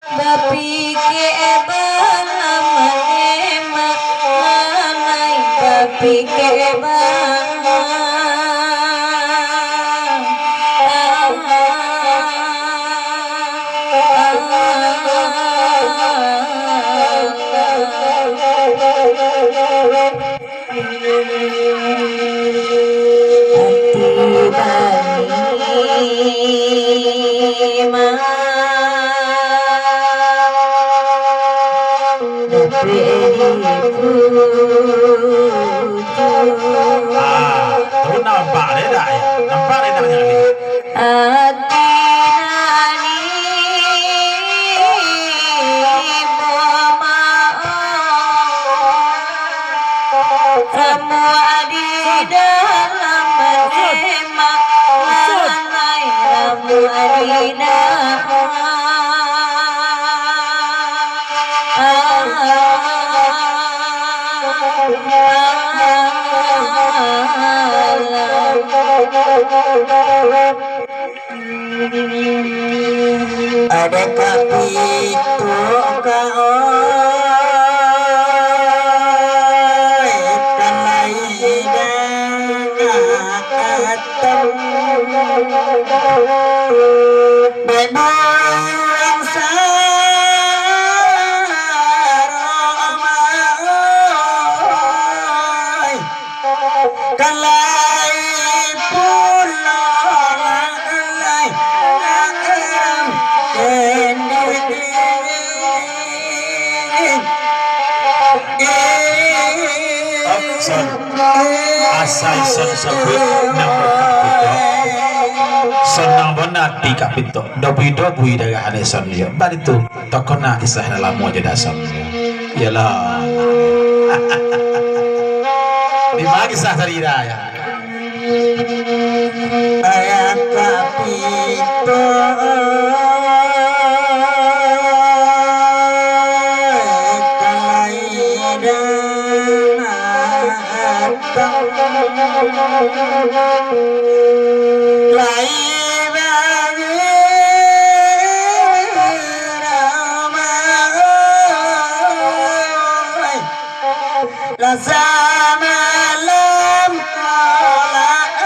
Bapi ke balamane manai bapi ke Terus nampak deh dah ya, nampak deh dah ni. Ada kapito kaoy kalaidan atam bebang saromai kalai pulang Asal son sebut nama kapito, son nama di kapito, dobui dari ada son dia. Balik tu, tokoh nak kisah dalam mau jadi son. Yalah, di mana kisah tadi dah ya? ayat kapito Lazar